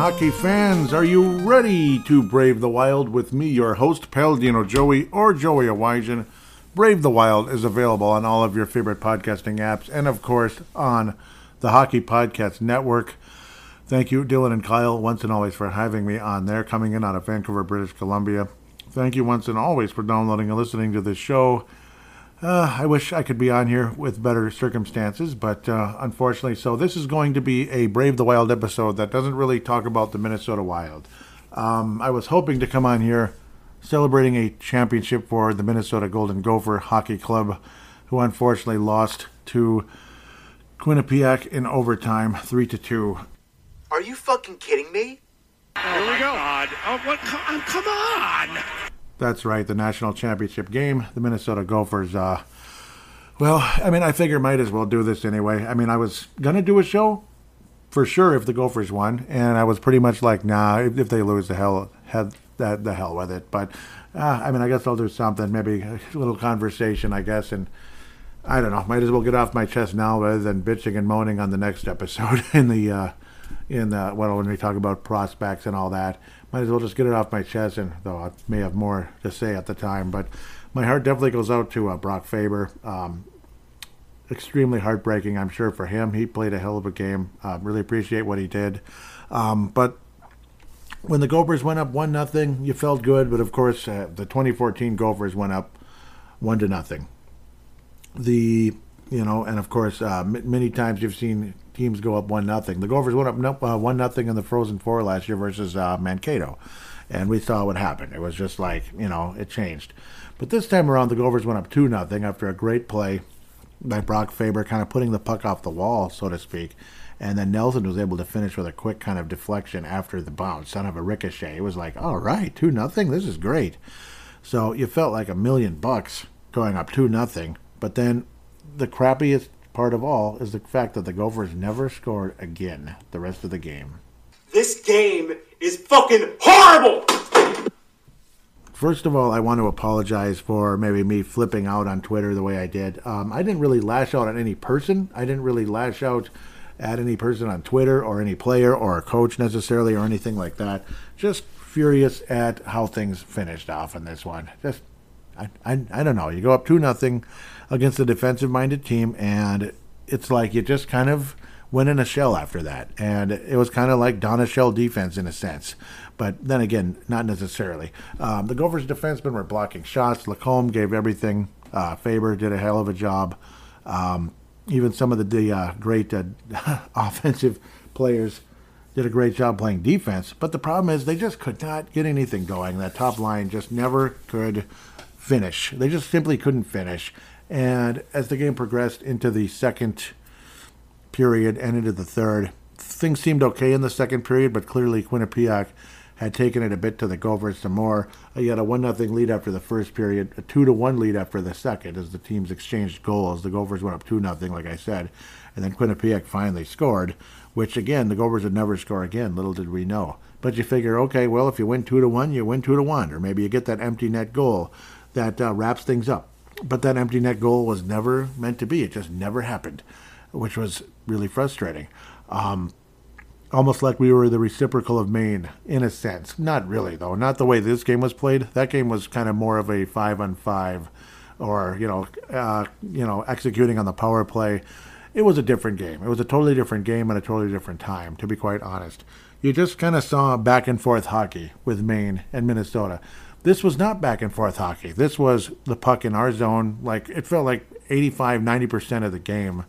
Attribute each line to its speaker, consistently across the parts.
Speaker 1: hockey fans, are you ready to brave the wild with me, your host, Paladino Joey, or Joey Awajan? Brave the Wild is available on all of your favorite podcasting apps and, of course, on the Hockey Podcast Network. Thank you, Dylan and Kyle, once and always for having me on there, coming in out of Vancouver, British Columbia. Thank you once and always for downloading and listening to this show. I wish I could be on here with better circumstances, but unfortunately so. This is going to be a Brave the Wild episode that doesn't really talk about the Minnesota Wild. I was hoping to come on here celebrating a championship for the Minnesota Golden Gopher Hockey Club, who unfortunately lost to Quinnipiac in overtime, 3-2.
Speaker 2: Are you fucking kidding me?
Speaker 3: Here we go. God. Oh, what? Come on!
Speaker 1: That's right, the national championship game. The Minnesota Gophers, I figure might as well do this anyway. I mean, I was going to do a show for sure if the Gophers won, and I was pretty much like, nah, if they lose, the hell with it. But, I guess I'll do something, maybe a little conversation, I guess, and I don't know, might as well get off my chest now rather than bitching and moaning on the next episode when we talk about prospects and all that. Might as well just get it off my chest, and though I may have more to say at the time. But my heart definitely goes out to Brock Faber. Extremely heartbreaking, I'm sure, for him. He played a hell of a game. Really appreciate what he did. But when the Gophers went up 1-0, you felt good. But, of course, the 2014 Gophers went up 1-0. And, of course, many times you've seen teams go up 1-0. The Gophers went up 1-0 in the Frozen Four last year versus Mankato, and we saw what happened. It was just like, it changed. But this time around, the Gophers went up 2-0 after a great play by Brock Faber, kind of putting the puck off the wall, so to speak, and then Nelson was able to finish with a quick kind of deflection after the bounce, son of a ricochet. It was like, all right, 2-0, this is great. So you felt like $1 million going up 2-0, but then the crappiest part of all is the fact that the Gophers never scored again the rest of the game.
Speaker 2: This game is fucking horrible!
Speaker 1: First of all, I want to apologize for maybe me flipping out on Twitter the way I did. I didn't really lash out at any person. I didn't really lash out at any person on Twitter or any player or a coach necessarily or anything like that. Just furious at how things finished off in this one. I don't know. You go up 2-0 against a defensive-minded team, and it's like you just kind of went in a shell after that. And it was kind of like Donna shell defense in a sense. But then again, not necessarily. The Gophers defensemen were blocking shots. Lacombe gave everything. Faber did a hell of a job. Even some of the great offensive players did a great job playing defense. But the problem is they just could not get anything going. That top line just never could finish. They just simply couldn't finish. And as the game progressed into the second period and into the third, things seemed okay in the second period, but clearly Quinnipiac had taken it a bit to the Gophers some more. You had a 1-0 lead after the first period, a 2-1 lead after the second as the teams exchanged goals. The Gophers went up 2-0, like I said, and then Quinnipiac finally scored, which again, the Gophers would never score again, little did we know. But you figure, okay, well, if you win 2-1, you win 2-1, or maybe you get that empty net goal that wraps things up. But that empty net goal was never meant to be. It just never happened, which was really frustrating. Almost like we were the reciprocal of Maine, in a sense. Not really, though. Not the way this game was played. That game was kind of more of a 5-on-5, or executing on the power play. It was a different game. It was a totally different game at a totally different time, to be quite honest. You just kind of saw back and forth hockey with Maine and Minnesota. This was not back and forth hockey. This was the puck in our zone. Like, it felt like 85-90% of the game,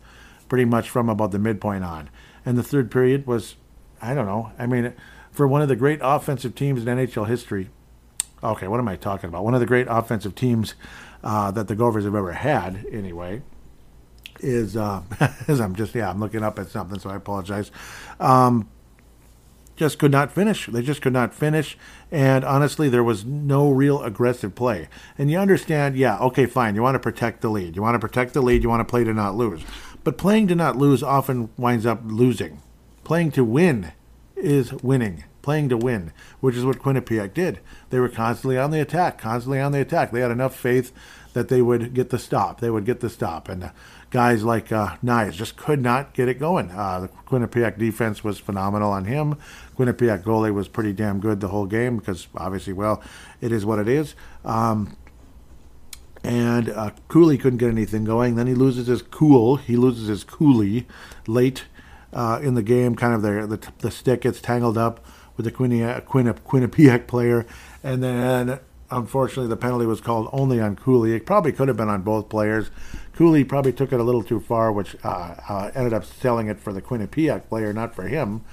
Speaker 1: pretty much from about the midpoint on. And the third period was, I don't know. I mean, for one of the great offensive teams in NHL history, okay, what am I talking about? One of the great offensive teams that the Gophers have ever had, anyway, is, I'm looking up at something, so I apologize. Just could not finish. They just could not finish. And honestly, there was no real aggressive play. And you understand, yeah, okay, fine. You want to protect the lead. You want to protect the lead. You want to play to not lose. But playing to not lose often winds up losing. Playing to win is winning. playing to win, which is what Quinnipiac did. They were constantly on the attack, They had enough faith that they would get the stop. And guys like Nyes just could not get it going. The Quinnipiac defense was phenomenal on him. Quinnipiac goalie was pretty damn good the whole game because obviously, well, it is what it is. And Cooley couldn't get anything going. Then he loses his Cooley late in the game. Kind of the stick gets tangled up with the Quinnipiac player. And then, unfortunately, the penalty was called only on Cooley. It probably could have been on both players. Cooley probably took it a little too far, which ended up selling it for the Quinnipiac player, not for him.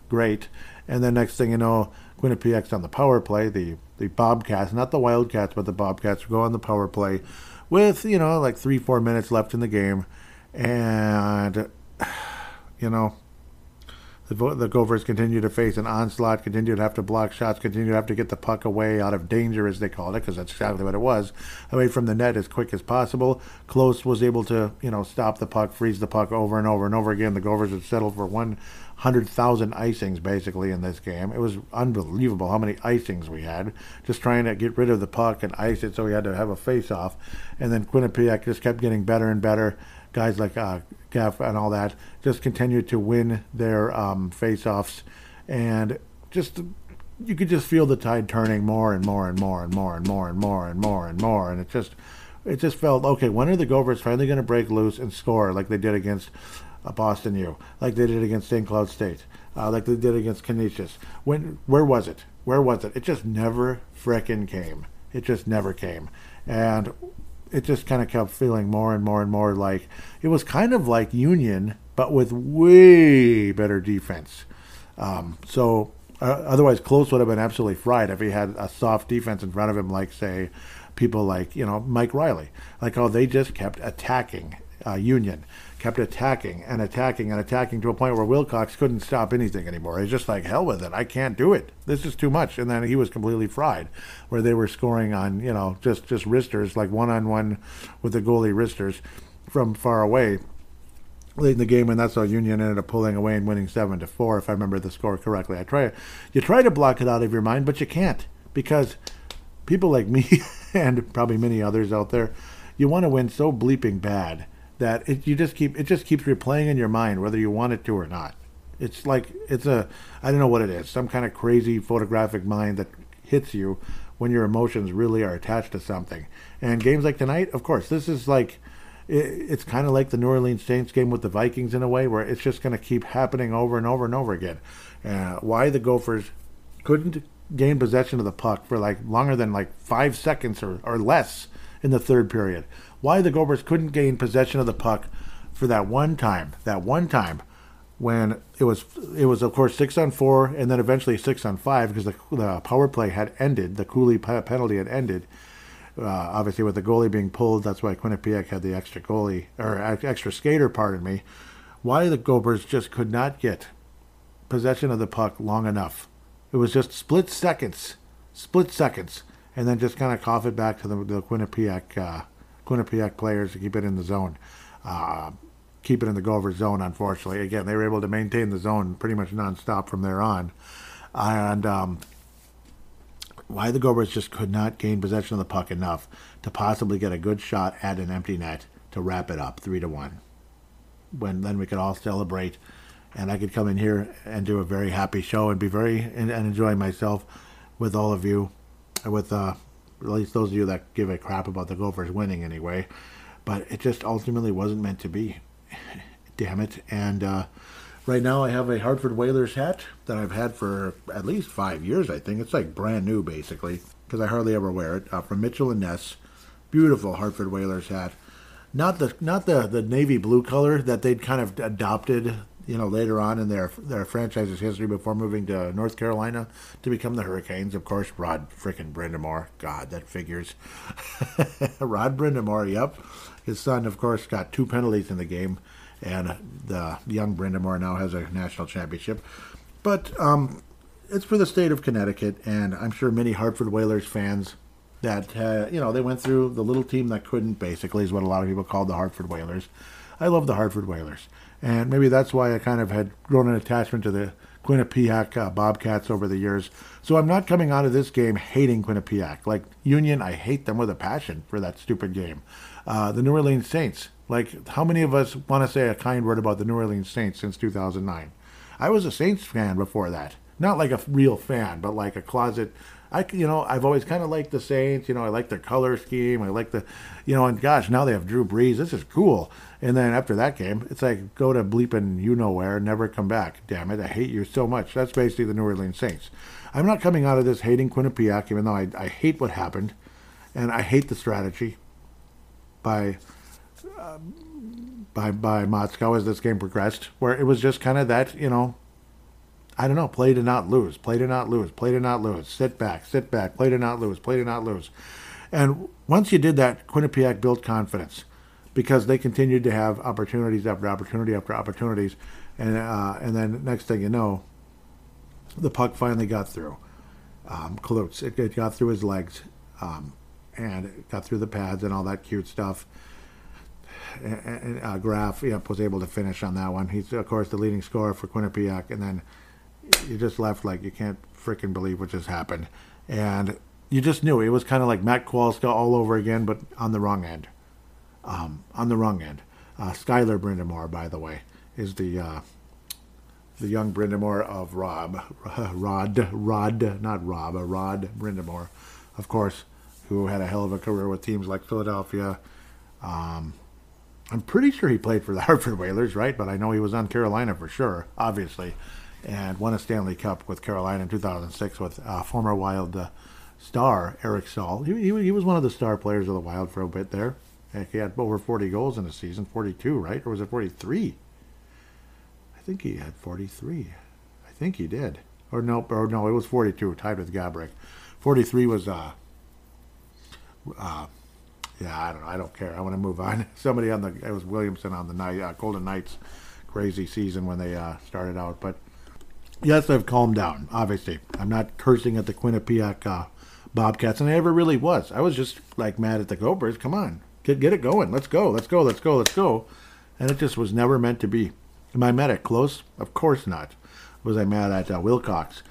Speaker 1: Great. And then next thing you know, Quinnipiac's on the power play. The Bobcats, not the Wildcats, but the Bobcats go on the power play with, like 3-4 minutes left in the game. And, the Gophers continue to face an onslaught, continue to have to block shots, continue to have to get the puck away out of danger, as they called it, because that's exactly what it was, away from the net as quick as possible. Close was able to, stop the puck, freeze the puck over and over and over again. The Gophers had settled for 100,000 icings, basically, in this game. It was unbelievable how many icings we had, just trying to get rid of the puck and ice it, so we had to have a face-off. And then Quinnipiac just kept getting better and better. Guys like Gaff and all that just continued to win their face-offs, and just you could just feel the tide turning more and more and more and more and more and more and more and more, and it just felt, okay, when are the Gophers finally going to break loose and score like they did against Boston U, like they did against St. Cloud State, like they did against Canisius? Where was it? It just never frickin' came. It just never came. And it just kind of kept feeling more and more and more like it was kind of like Union, but with way better defense. Otherwise, Close would have been absolutely fried if he had a soft defense in front of him, like, say, people like, Mike Riley. Like how they just kept attacking Union, kept attacking and attacking and attacking to a point where Wilcox couldn't stop anything anymore. He's just like, hell with it. I can't do it. This is too much. And then he was completely fried, where they were scoring on, just wristers, like one-on-one with the goalie wristers from far away late in the game, and that's how Union ended up pulling away and winning 7-4, if I remember the score correctly. You try to block it out of your mind, but you can't, because people like me and probably many others out there, you want to win so bleeping bad that it just keeps replaying in your mind whether you want it to or not. It's like I don't know what it is, some kind of crazy photographic mind that hits you when your emotions really are attached to something. And games like tonight, of course, this is like, it's kind of like the New Orleans Saints game with the Vikings in a way, where it's just going to keep happening over and over and over again. Why the Gophers couldn't gain possession of the puck for like longer than like 5 seconds or less in the third period. Why the Gophers couldn't gain possession of the puck for that one time when it was of course 6-on-4 and then eventually 6-on-5, because the power play had ended, the Cooley penalty had ended. Obviously, with the goalie being pulled, that's why Quinnipiac had the extra skater, pardon me. Why the Gophers just could not get possession of the puck long enough. It was just split seconds, and then just kind of cough it back to the Quinnipiac players to keep it in the zone. Keep it in the Gophers zone, unfortunately. Again, they were able to maintain the zone pretty much nonstop from there on. And why the Gophers just could not gain possession of the puck enough to possibly get a good shot at an empty net to wrap it up 3-1. When then we could all celebrate, and I could come in here and do a very happy show and be and enjoy myself with all of you, with at least those of you that give a crap about the Gophers winning anyway. But it just ultimately wasn't meant to be. Damn it. And right now I have a Hartford Whalers hat that I've had for at least 5 years, I think. It's like brand new, basically, because I hardly ever wear it. From Mitchell & Ness. Beautiful Hartford Whalers hat. Not the navy blue color that they'd kind of adopted, later on in their franchise's history before moving to North Carolina to become the Hurricanes. Of course, Rod frickin' Brindamore. God, that figures. Rod Brindamore, yep. His son, of course, got 2 penalties in the game, and the young Brindamore now has a national championship. But it's for the state of Connecticut, and I'm sure many Hartford Whalers fans that, they went through the little team that couldn't, basically, is what a lot of people called the Hartford Whalers. I love the Hartford Whalers, and maybe that's why I kind of had grown an attachment to the Quinnipiac Bobcats over the years. So I'm not coming out of this game hating Quinnipiac. Like Union, I hate them with a passion for that stupid game. The New Orleans Saints. Like, how many of us want to say a kind word about the New Orleans Saints since 2009? I was a Saints fan before that. Not like a real fan, but like a closet. I've always kind of liked the Saints. I like their color scheme. I like and gosh, now they have Drew Brees. This is cool. And then after that game, it's like, go to bleeping you-know-where, never come back. Damn it, I hate you so much. That's basically the New Orleans Saints. I'm not coming out of this hating Quinnipiac, even though I hate what happened. And I hate the strategy by Moscow as this game progressed, where it was just kind of that, I don't know, play to not lose, play to not lose, play to not lose, sit back, play to not lose, play to not lose. And once you did that, Quinnipiac built confidence because they continued to have opportunities after opportunity after opportunities. And then next thing you know, the puck finally got through. Klutz, it got through his legs and it got through the pads and all that cute stuff. And Graf was able to finish on that one. He's, of course, the leading scorer for Quinnipiac. And then you just left like you can't freaking believe what just happened. And you just knew it was kind of like Matt Kowalska all over again, but on the wrong end. Skylar Brindamore, by the way, is the young Brindamore of Rod Brindamore, of course, who had a hell of a career with teams like Philadelphia. I'm pretty sure he played for the Hartford Whalers, right? But I know he was on Carolina for sure, obviously, and won a Stanley Cup with Carolina in 2006 with former Wild star Eric Stahl. He was one of the star players of the Wild for a bit there. Heck, he had over 40 goals in a season, 42, right? Or was it 43? I think he had 43. I think he did. Or no, it was 42, tied with Gabrick. 43 was, yeah, I don't know. I don't care. I want to move on. It was Williamson on the Golden Knights crazy season when they started out. But yes, I've calmed down, obviously. I'm not cursing at the Quinnipiac Bobcats, and I never really was. I was just like mad at the Gophers. Come on. Get it going. Let's go. And it just was never meant to be. Am I mad at Close? Of course not. Was I mad at Wilcox?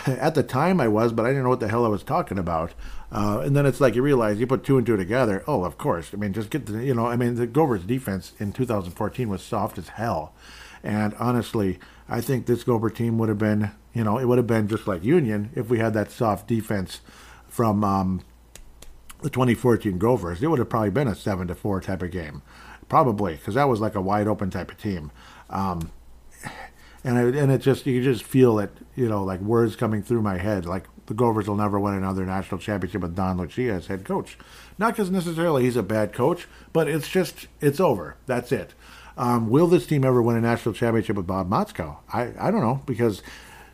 Speaker 1: At the time I was, but I didn't know what the hell I was talking about. And then it's like you realize you put two and two together. Oh, of course. I mean, just get the Gophers defense in 2014 was soft as hell. And honestly, I think this Gopher team would have been, it would have been just like Union if we had that soft defense from the 2014 Gophers. It would have probably been a 7-4 type of game. Probably, because that was like a wide open type of team. And it just, you just feel it, like words coming through my head, like the Gophers will never win another national championship with Don Lucia as head coach. Not because necessarily he's a bad coach, but it's over. That's it. Will this team ever win a national championship with Bob Motzko? I don't know, because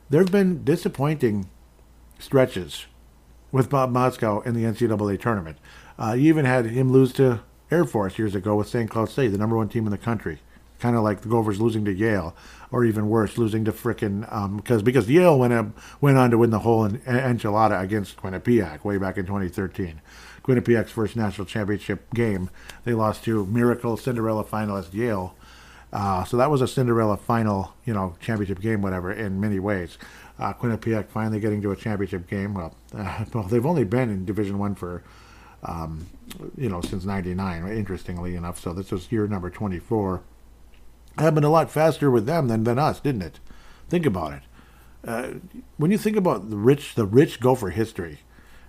Speaker 1: there have been disappointing stretches with Bob Motzko in the NCAA tournament. You even had him lose to Air Force years ago with St. Cloud State, the number one team in the country. Kind of like the Gophers losing to Yale, or even worse, losing to frickin' because Yale went on to win the whole enchilada against Quinnipiac way back in 2013. Quinnipiac's first national championship game, they lost to Miracle Cinderella finalist Yale. So that was a Cinderella final, championship game, whatever, in many ways. Quinnipiac finally getting to a championship game. Well, they've only been in Division I for, since '99, interestingly enough. So this was year number 24. Happened a lot faster with them than us, didn't it? Think about it. When you think about the rich Gopher history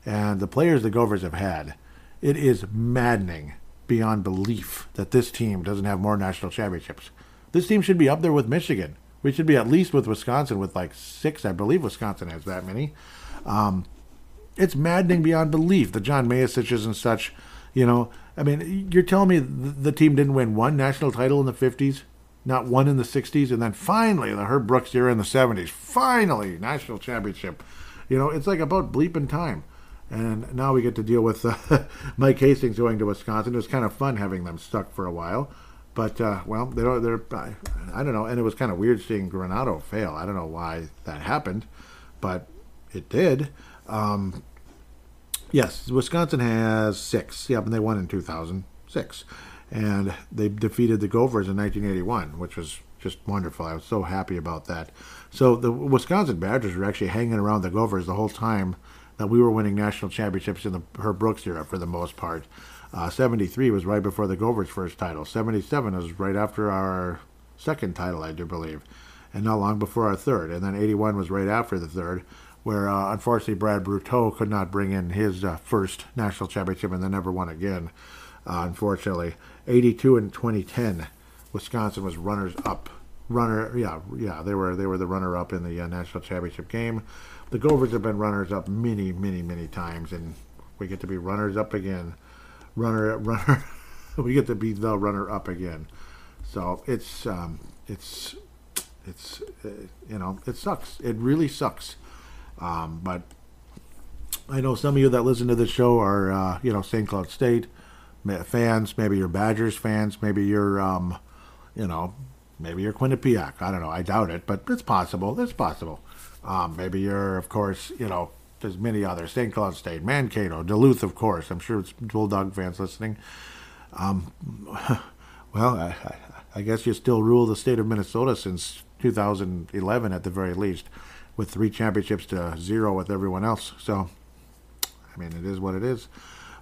Speaker 1: and the players the Gophers have had, it is maddening beyond belief that this team doesn't have more national championships. This team should be up there with Michigan. We should be at least with Wisconsin with like 6. I believe Wisconsin has that many. It's maddening beyond belief. The John Mayasiches and such, I mean, you're telling me the team didn't win one national title in the 50s? Not one in the 60s, and then finally, the Herb Brooks era in the 70s, finally, national championship. It's like about bleeping time. And now we get to deal with Mike Hastings going to Wisconsin. It was kind of fun having them stuck for a while. But, they're I don't know, and it was kind of weird seeing Granado fail. I don't know why that happened, but it did. Yes, Wisconsin has 6. Yep, and they won in 2006. And they defeated the Gophers in 1981, which was just wonderful. I was so happy about that. So the Wisconsin Badgers were actually hanging around the Gophers the whole time that we were winning national championships in the Herb Brooks era for the most part. 73 was right before the Gophers' first title. 77 was right after our second title, I do believe, and not long before our third. And then 81 was right after the third, where unfortunately Brad Bruteau could not bring in his first national championship and then never won again, unfortunately. 82 and 2010, Wisconsin was runners-up. They were the runner-up in the national championship game. The Gophers have been runners-up many, many, many times, and we get to be runners-up again. We get to be the runner-up again. So it sucks. It really sucks. But I know some of you that listen to the show are, St. Cloud State fans. Maybe you're Badgers fans. Maybe you're, maybe you're Quinnipiac. I don't know. I doubt it, but it's possible. It's possible. Maybe you're, of course, there's many others. St. Cloud State, Mankato, Duluth, of course. I'm sure it's Bulldog fans listening. Well, I guess you still rule the state of Minnesota since 2011 at the very least, with 3 championships to 0 with everyone else. So, I mean, it is what it is.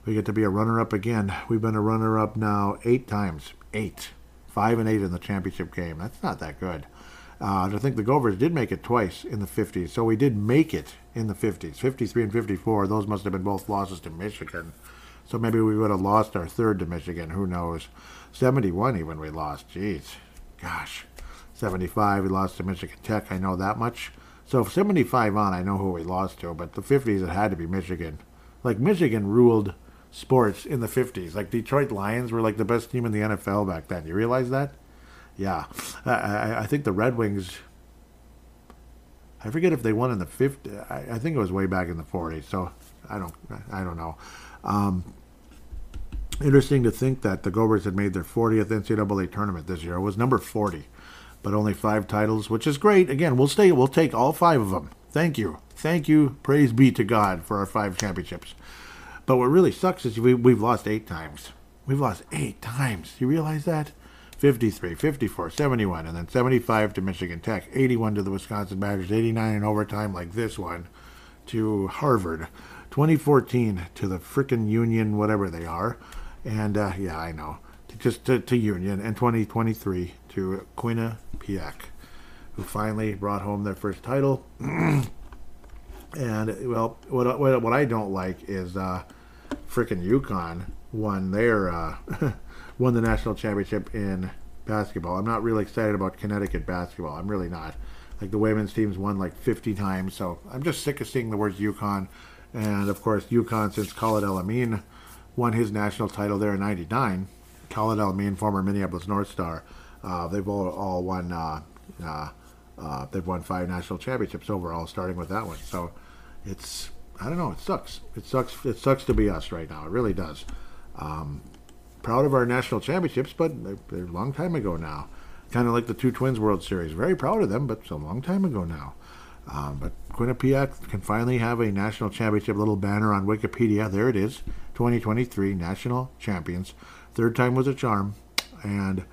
Speaker 1: We get to be a runner-up again. We've been a runner-up now 8 times. 8. 5 and 8 in the championship game. That's not that good. I think the Gophers did make it twice in the 50s, so we did make it in the 50s. 53 and 54, those must have been both losses to Michigan. So maybe we would have lost our third to Michigan. Who knows? 71 even we lost. Jeez. Gosh. 75 we lost to Michigan Tech. I know that much. So 75 on, I know who we lost to. But the 50s, it had to be Michigan. Like, Michigan ruled sports in the 50s. Like, Detroit Lions were like the best team in the NFL back then. You realize that? Yeah. I think the Red Wings, I forget if they won in the 50s. I think it was way back in the 40s. So I don't know. Interesting to think that the Gophers had made their 40th NCAA tournament this year. It was number 40, but only 5 titles, which is great. Again, we'll take all 5 of them. Thank you. Praise be to God for our 5 championships. But what really sucks is we've lost 8 times. We've lost 8 times. You realize that? 53, 54, 71, and then 75 to Michigan Tech, 81 to the Wisconsin Badgers, 89 in overtime like this one to Harvard, 2014 to the frickin' Union, whatever they are, and I know, to Union, and 2023 to Quinnipiac, who finally brought home their first title. And well, what I don't like is frickin' UConn won their won the national championship in basketball. I'm not really excited about Connecticut basketball. I'm really not. Like, the women's teams won like 50 times, so I'm just sick of seeing the words UConn. And of course, UConn, since Khalid El-Amin won his national title there in '99, Khalid El-Amin, former Minneapolis North Star, they've all won. They've won 5 national championships overall, starting with that one. So I don't know. It sucks. It sucks to be us right now. It really does. Proud of our national championships, but they're a long time ago now. Kind of like the 2 Twins World Series. Very proud of them, but it's a long time ago now. But Quinnipiac can finally have a national championship. Little banner on Wikipedia. There it is. 2023 national champions. 3rd time was a charm. And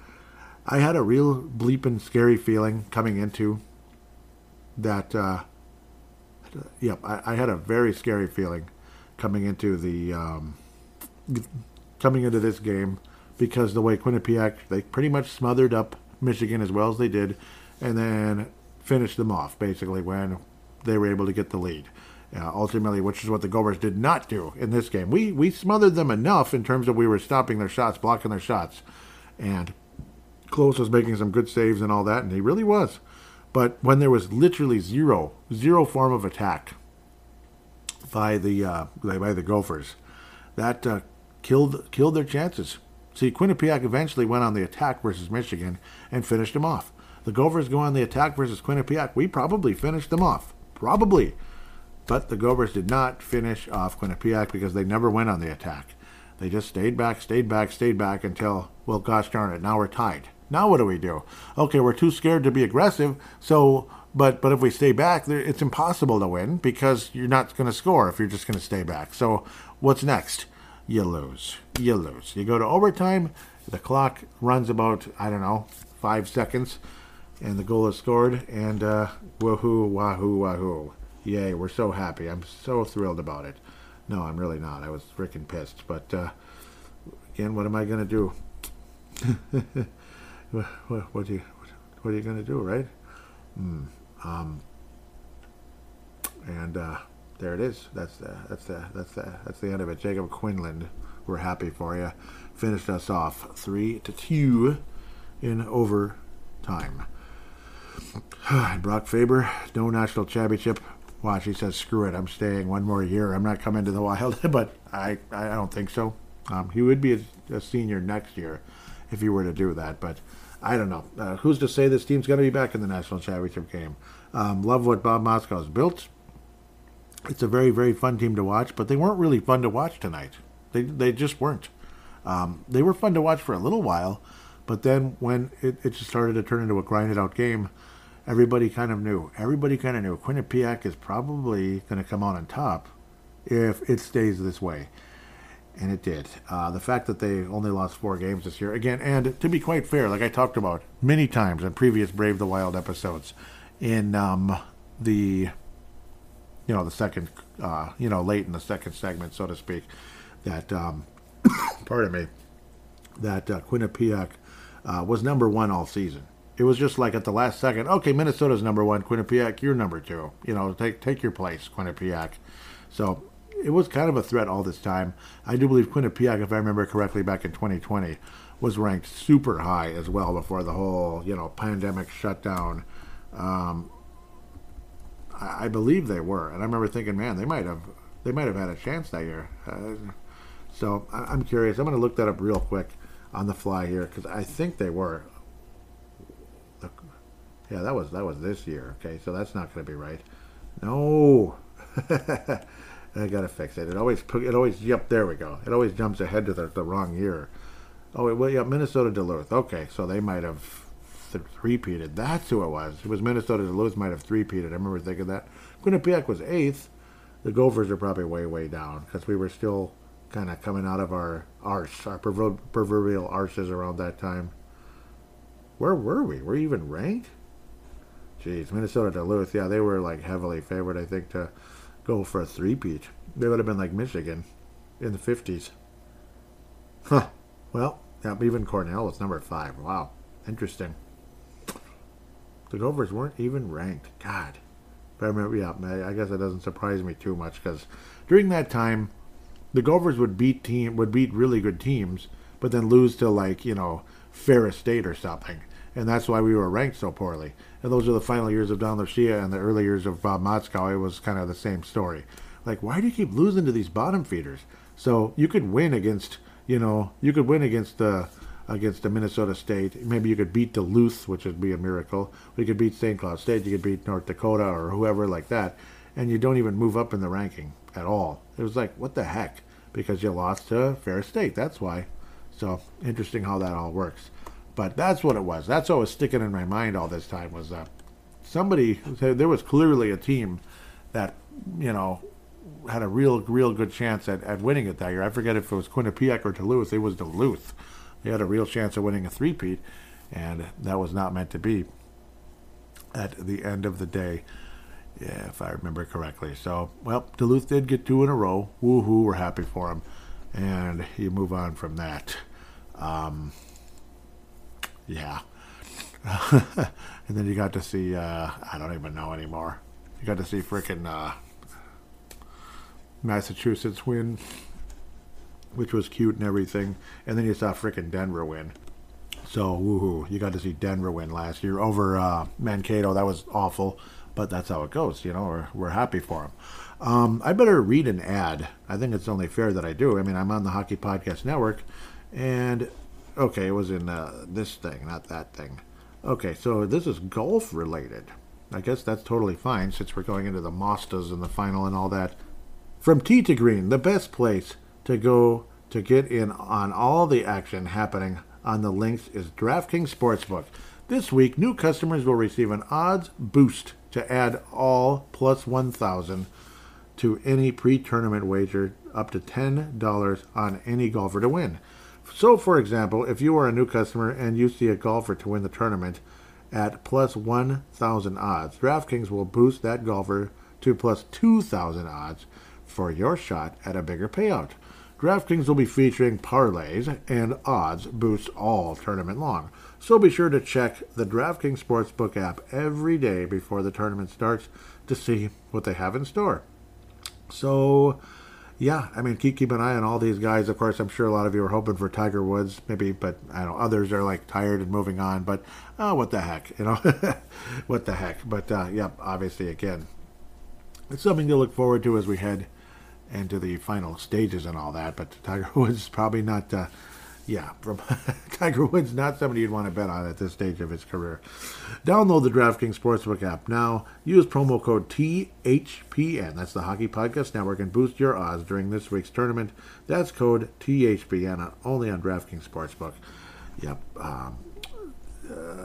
Speaker 1: I had a real bleeping scary feeling coming into that. I had a very scary feeling coming into this game, because the way Quinnipiac, they pretty much smothered up Michigan as well as they did, and then finished them off basically when they were able to get the lead. Ultimately, which is what the Gophers did not do in this game. We smothered them enough in terms of we were stopping their shots, blocking their shots, and Close was making some good saves and all that, and he really was. But when there was literally zero form of attack by the Gophers, that killed their chances. See, Quinnipiac eventually went on the attack versus Michigan and finished them off. The Gophers go on the attack versus Quinnipiac. We probably finished them off. Probably. But the Gophers did not finish off Quinnipiac because they never went on the attack. They just stayed back until, well, gosh darn it, now we're tied. Now what do we do? Okay, we're too scared to be aggressive, so, but if we stay back, it's impossible to win because you're not going to score if you're just going to stay back. So what's next? You lose. You go to overtime. The clock runs about, 5 seconds. And the goal is scored, and woohoo, wahoo, wahoo. Yay, we're so happy. I'm so thrilled about it. No, I'm really not. I was freaking pissed. But, again, what am I going to do? What are you going to do, right? And there it is. That's the end of it. Jacob Quinlan, we're happy for you. Finished us off 3-2 in overtime. Brock Faber, no national championship. Watch, he says, screw it, I'm staying one more year. I'm not coming to the Wild, but I don't think so. He would be a senior next year if he were to do that, but I don't know. Who's to say this team's going to be back in the national championship game? Love what Bob Moskow's built. It's a very, very fun team to watch, but they weren't really fun to watch tonight. They just weren't. They were fun to watch for a little while, but then when it just started to turn into a grinded-out game, everybody kind of knew. Quinnipiac is probably going to come out on top if it stays this way. And it did. The fact that they only lost 4 games this year, again, and to be quite fair, like I talked about many times in previous Brave the Wild episodes, in the second, late in the second segment, so to speak, that, pardon me, that Quinnipiac was number 1 all season. It was just like at the last second, okay, Minnesota's number 1, Quinnipiac, you're number 2. Take your place, Quinnipiac. So it was kind of a threat all this time. I do believe Quinnipiac, if I remember correctly, back in 2020, was ranked super high as well before the whole, pandemic shutdown. I believe they were, and I remember thinking, man, they might have had a chance that year. So I'm curious. I'm going to look that up real quick on the fly here because I think they were. Yeah, that was this year. Okay, so that's not going to be right. No, I got to fix it. It always yep. There we go. It always jumps ahead to the wrong year. Oh, well, yeah, Minnesota Duluth. Okay, so they might have three-peated. That's who it was. It was Minnesota Duluth might have three-peated. I remember thinking that. Quinnipiac was 8th. The Gophers are probably way, way down because we were still kind of coming out of our arse, our proverbial arses around that time. Where were we? Were we even ranked? Jeez, Minnesota Duluth. Yeah, they were like heavily favored, I think, to go for a three-peat. They would have been like Michigan in the 50s. Huh. Well, yeah, even Cornell was number 5. Wow. Interesting. The Gophers weren't even ranked. God. But I remember, yeah, I guess that doesn't surprise me too much because during that time, the Gophers would beat really good teams, but then lose to Ferris State or something. And that's why we were ranked so poorly. And those are the final years of Don Lucia and the early years of Bob Motzkow. It was kind of the same story. Like, why do you keep losing to these bottom feeders? So you could win against the Minnesota State. Maybe you could beat Duluth, which would be a miracle. Or you could beat St. Cloud State. You could beat North Dakota or whoever like that. And you don't even move up in the ranking at all. It was like, what the heck? Because you lost to Ferris State. That's why. So interesting how that all works. But that's what it was. That's what was sticking in my mind all this time was there was clearly a team that, had a real good chance at winning it that year. I forget if it was Quinnipiac or Duluth. It was Duluth. They had a real chance of winning a three-peat, and that was not meant to be at the end of the day, yeah, if I remember correctly. So, well, Duluth did get 2 in a row. Woohoo, we're happy for them. And you move on from that. Yeah. And then you got to see, I don't even know anymore. You got to see frickin' Massachusetts win, which was cute and everything. And then you saw frickin' Denver win. So, woohoo. You got to see Denver win last year over Mankato. That was awful, but that's how it goes. We're happy for them. I better read an ad. I think it's only fair that I do. I mean, I'm on the Hockey Podcast Network, and okay, it was in this thing, not that thing. Okay, so this is golf related. I guess that's totally fine since we're going into the Mostas and the final and all that. From tee to green, the best place to go to get in on all the action happening on the links is DraftKings Sportsbook. This week, new customers will receive an odds boost to add all plus 1,000 to any pre-tournament wager up to $10 on any golfer to win. So, for example, if you are a new customer and you see a golfer to win the tournament at plus 1,000 odds. DraftKings will boost that golfer to plus 2,000 odds for your shot at a bigger payout. DraftKings will be featuring parlays and odds boosts all tournament long. So be sure to check the DraftKings Sportsbook app every day before the tournament starts to see what they have in store. So, yeah, I mean, keep an eye on all these guys. Of course, I'm sure a lot of you are hoping for Tiger Woods, maybe, but I don't know, others are like tired and moving on. But, what the heck, what the heck. But, yep, obviously, again, it's something to look forward to as we head into the final stages and all that. But Tiger Woods is probably not, from Tiger Woods, not somebody you'd want to bet on at this stage of his career. Download the DraftKings Sportsbook app now. Use promo code THPN. That's the Hockey Podcast Network, and boost your odds during this week's tournament. That's code THPN, only on DraftKings Sportsbook. Yep.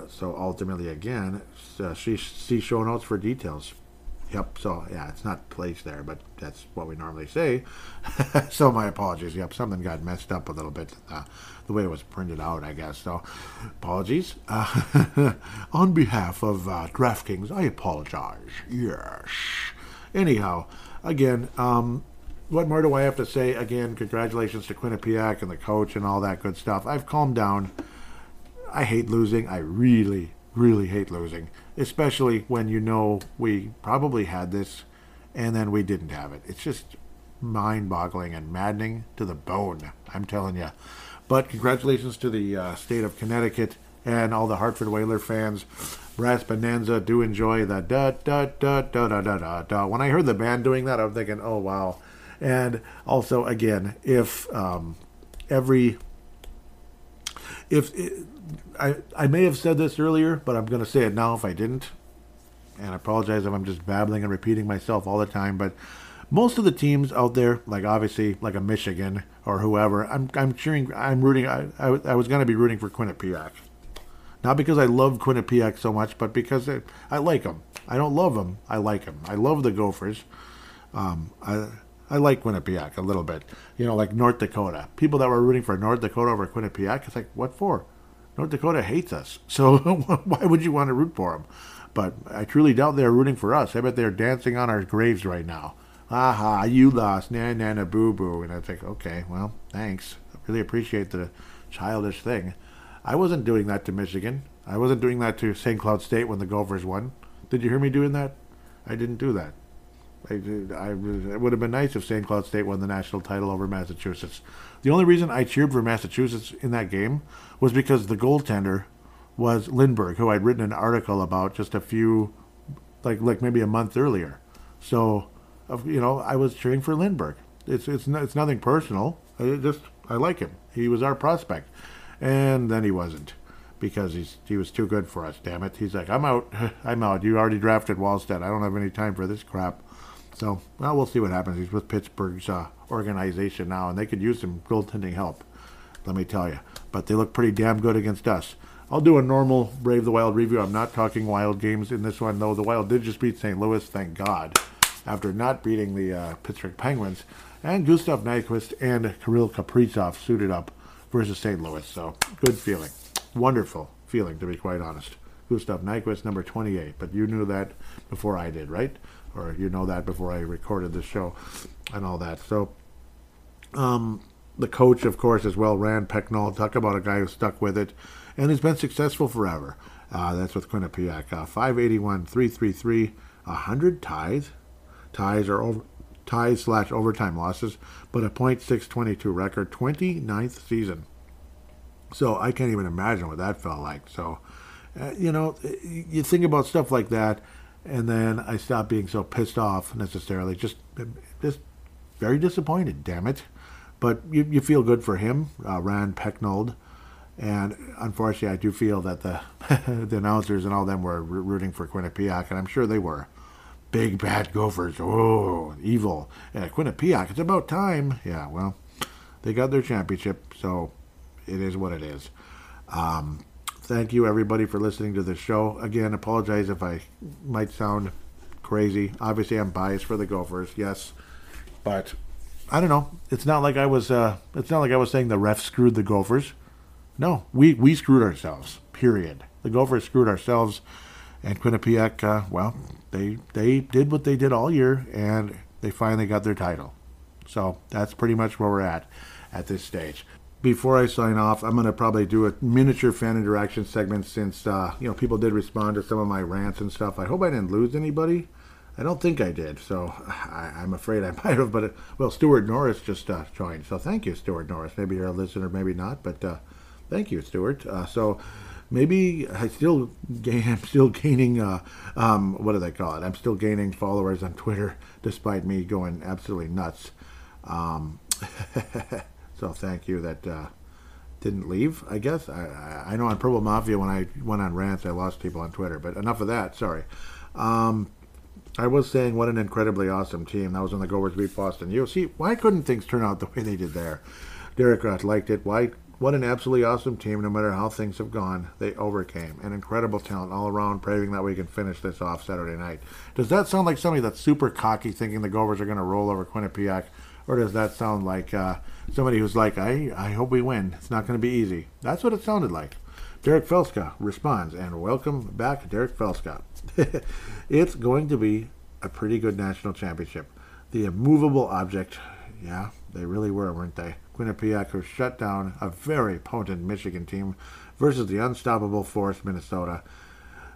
Speaker 1: So ultimately, again, see show notes for details. Yep, so, yeah, it's not placed there, but that's what we normally say. So my apologies. Yep, something got messed up a little bit, the way it was printed out, I guess. So, apologies. On behalf of DraftKings, I apologize. Yes. Anyhow, again, what more do I have to say? Again, congratulations to Quinnipiac and the coach and all that good stuff. I've calmed down. I hate losing. I really hate losing, especially when you know we probably had this and then we didn't have it. It's just mind-boggling and maddening to the bone, I'm telling you. But congratulations to the state of Connecticut and all the Hartford Whaler fans. Brass Bonanza, do enjoy the da-da-da-da-da-da-da. When I heard the band doing that, I was thinking, oh, wow. And also, again, I may have said this earlier, but I'm going to say it now if I didn't. And I apologize if I'm just babbling and repeating myself all the time. But most of the teams out there, like obviously like a Michigan or whoever, I'm rooting. I was going to be rooting for Quinnipiac. Not because I love Quinnipiac so much, but because I like them. I don't love them. I like them. I love the Gophers. I like Quinnipiac a little bit. Like North Dakota. People that were rooting for North Dakota over Quinnipiac, it's like, what for? North Dakota hates us, so why would you want to root for them? But I truly doubt they're rooting for us. I bet they're dancing on our graves right now. Aha, you lost, na boo-boo. And I think, okay, well, thanks. I really appreciate the childish thing. I wasn't doing that to Michigan. I wasn't doing that to St. Cloud State when the Gophers won. Did you hear me doing that? I didn't do that. It would have been nice if St. Cloud State won the national title over Massachusetts. The only reason I cheered for Massachusetts in that game was because the goaltender was Lindbergh, who I'd written an article about just a few, like maybe a month earlier. So, I was cheering for Lindbergh. It's nothing personal. I like him. He was our prospect, and then he wasn't because he was too good for us. Damn it! He's like, I'm out. I'm out. You already drafted Wallstedt. I don't have any time for this crap. So, well, we'll see what happens. He's with Pittsburgh's organization now, and they could use some goaltending help, let me tell you. But they look pretty damn good against us. I'll do a normal Brave the Wild review. I'm not talking Wild games in this one, though. The Wild did just beat St. Louis, thank God, after not beating the Pittsburgh Penguins. And Gustav Nyquist and Kirill Kaprizov suited up versus St. Louis. So, good feeling. Wonderful feeling, to be quite honest. Gustav Nyquist, number 28. But you knew that before I did, right? Or you know that before I recorded the show and all that. So, the coach, of course, as well, Rand Pecknold. Talk about a guy who stuck with it and has been successful forever. That's with Quinnipiac. 581, 333, 100 ties. Ties or ties/overtime losses, but a .622 record, 29th season. So I can't even imagine what that felt like. So, you think about stuff like that, and then I stopped being so pissed off necessarily. Just very disappointed, damn it. But you feel good for him, Rand Pecknold. And unfortunately, I do feel that the announcers and all them were rooting for Quinnipiac, and I'm sure they were. Big bad Gophers, oh, evil. Quinnipiac, it's about time. Yeah, well, they got their championship, so it is what it is. Thank you, everybody, for listening to the show. Again, apologize if I might sound crazy. Obviously, I'm biased for the Gophers, yes, but I don't know. It's not like I was saying the refs screwed the Gophers. No, we screwed ourselves. Period. the Gophers screwed ourselves, and Quinnipiac, well, they did what they did all year, and they finally got their title. So that's pretty much where we're at this stage. Before I sign off, I'm going to probably do a miniature fan interaction segment since, people did respond to some of my rants and stuff. I hope I didn't lose anybody. I don't think I did, so I'm afraid I might have. But, Stuart Norris just joined. So thank you, Stuart Norris. Maybe you're a listener, maybe not, but thank you, Stuart. So maybe I'm still gaining, what do they call it? I'm still gaining followers on Twitter despite me going absolutely nuts. So thank you that didn't leave, I guess. I know on Purple Mafia, when I went on rants, I lost people on Twitter. But enough of that, sorry. I was saying what an incredibly awesome team. That was when the Gophers beat Boston U. See, why couldn't things turn out the way they did there? Derek liked it. What an absolutely awesome team. No matter how things have gone, they overcame. An incredible talent all around, praying that we can finish this off Saturday night. Does that sound like somebody that's super cocky, thinking the Gophers are going to roll over Quinnipiac? Or does that sound like somebody who's like, I hope we win. It's not going to be easy. That's what it sounded like. Derek Felska responds, and welcome back, Derek Felska. It's going to be a pretty good national championship. The immovable object, yeah, they really were, weren't they? Quinnipiac, who shut down a very potent Michigan team versus the unstoppable force, Minnesota.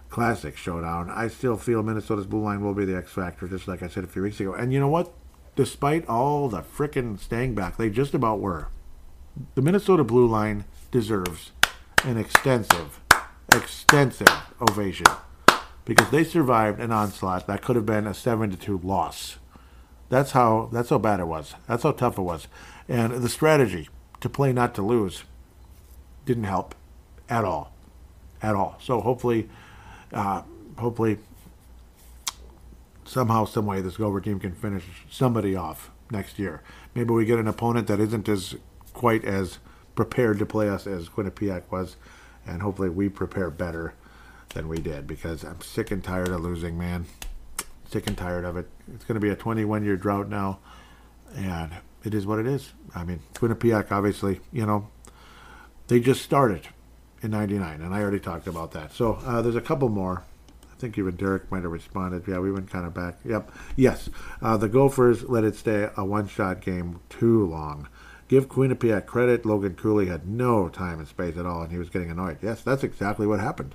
Speaker 1: Classic showdown. I still feel Minnesota's blue line will be the X factor, just like I said a few weeks ago. And you know what? Despite all the frickin' staying back, they just about were. The Minnesota blue line deserves an extensive ovation because they survived an onslaught that could have been a 7-2 loss. That's how bad it was. That's how tough it was. And the strategy to play not to lose didn't help at all. So hopefully somehow, some way, this Gopher team can finish somebody off next year. Maybe we get an opponent that isn't quite as prepared to play us as Quinnipiac was, and hopefully we prepare better than we did, because I'm sick and tired of losing, man. Sick and tired of it. It's going to be a 21-year drought now, and it is what it is. I mean, Quinnipiac, obviously, they just started in 99, and I already talked about that. So there's a couple more. I think even Derek might have responded. Yeah, we went kind of back. Yep. Yes. The Gophers let it stay a one-shot game too long. Give Quinnipiac credit. Logan Cooley had no time and space at all, and he was getting annoyed. Yes, that's exactly what happened.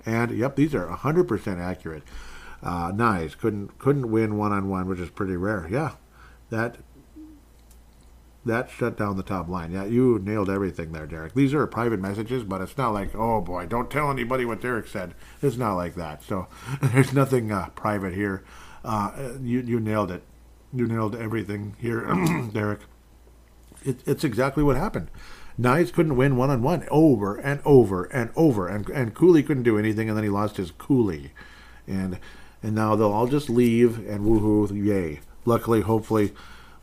Speaker 1: And, yep, these are 100% accurate. Nice. Couldn't win one-on-one, which is pretty rare. Yeah, that shut down the top line. Yeah, you nailed everything there, Derek. These are private messages, but it's not like, oh, boy, don't tell anybody what Derek said. It's not like that. So there's nothing private here. You nailed it. You nailed everything here, Derek. It's exactly what happened. Nyes couldn't win one-on-one over and over and over, and Cooley couldn't do anything, and then he lost his Cooley. And now they'll all just leave and woohoo, yay. Luckily, hopefully,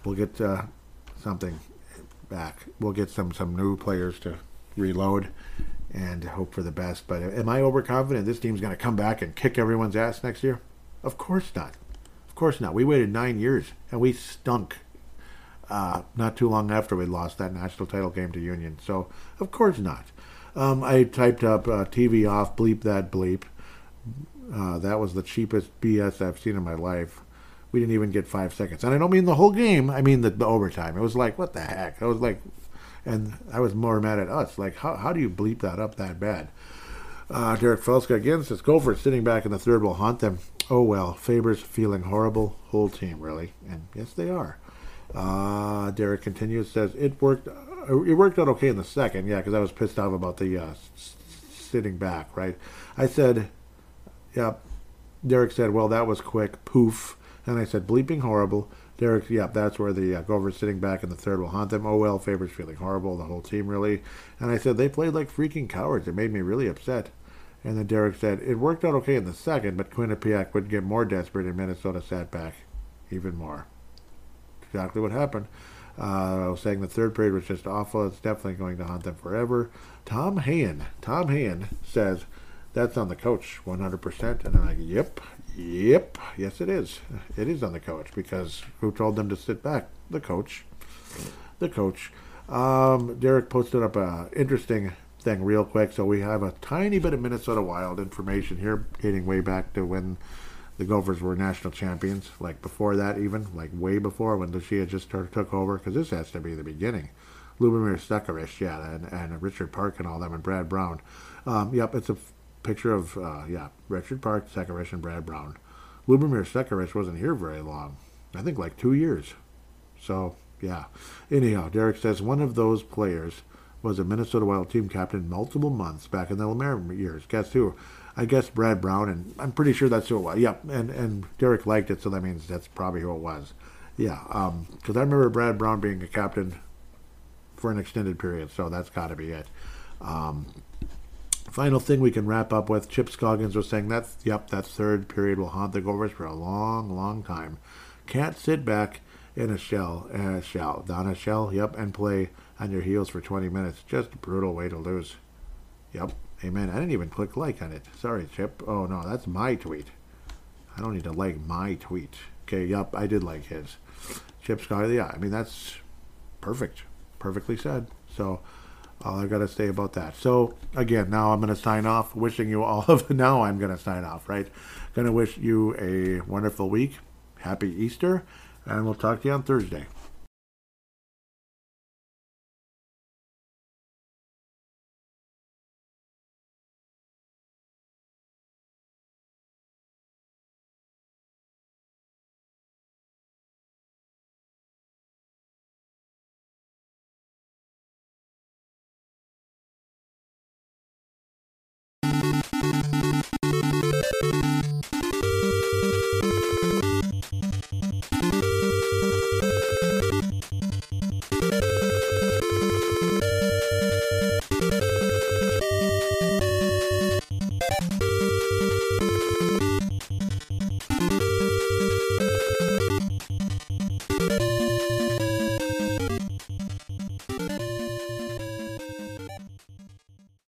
Speaker 1: we'll get something back. We'll get some new players to reload and hope for the best. But am I overconfident this team's going to come back and kick everyone's ass next year? Of course not. Of course not. We waited 9 years, and we stunk not too long after we lost that national title game to Union. So, of course not. I typed up TV off, bleep that bleep. That was the cheapest BS I've seen in my life. We didn't even get 5 seconds. And I don't mean the whole game. I mean the overtime. It was like, what the heck? I was like, and I was more mad at us. Like, how do you bleep that up that bad? Derek Felska again says, Gophers sitting back in the third will haunt them. Oh, well, Faber's feeling horrible. Whole team, really. And yes, they are. Derek continues, says, it worked out okay in the second. Yeah, because I was pissed off about the sitting back, right? I said, yep. Derek said, well, that was quick. Poof. And I said, bleeping horrible. Derek, yep, that's where the Gophers sitting back in the third will haunt them. Oh, well, Faber's feeling horrible. The whole team, really. And I said, they played like freaking cowards. It made me really upset. And then Derek said, it worked out okay in the second, but Quinnipiac would get more desperate and Minnesota sat back even more. Exactly what happened. I was saying the third period was just awful. It's definitely going to haunt them forever. Tom Hayen says, that's on the coach, 100%. And I'm like, yep, yes it is. It is on the coach, because who told them to sit back? The coach. Derek posted up an interesting thing real quick. So we have a tiny bit of Minnesota Wild information here, dating way back to when the Gophers were national champions, like before that even, like way before when Lucia just took over, because this has to be the beginning. Lubomir Stekarich, yeah, and Richard Park and all them, and Brad Brown. Yep, it's a picture of, Richard Park, Stekarich, and Brad Brown. Lubomir Stekarich wasn't here very long. I think like 2 years. So, yeah. Anyhow, Derek says one of those players was a Minnesota Wild team captain multiple months back in the Lemaire years. Guess who? I guess Brad Brown, and I'm pretty sure that's who it was. Yep, and Derek liked it, so that means that's probably who it was. Yeah, because I remember Brad Brown being a captain for an extended period, so that's got to be it. Final thing we can wrap up with, Chip Scoggins was saying that third period will haunt the Gophers for a long, long time. Can't sit back in a shell, and play on your heels for 20 minutes. Just a brutal way to lose. Yep, amen. I didn't even click like on it. Sorry, Chip. Oh, no, that's my tweet. I don't need to like my tweet. Okay, yep, I did like his. Chip Scoggins, yeah, I mean, that's perfect. Perfectly said. So, all I got to say about that. So, again, now I'm going to sign off. Wishing you all of... Now I'm going to sign off, right? Going to wish you a wonderful week. Happy Easter. And we'll talk to you on Thursday.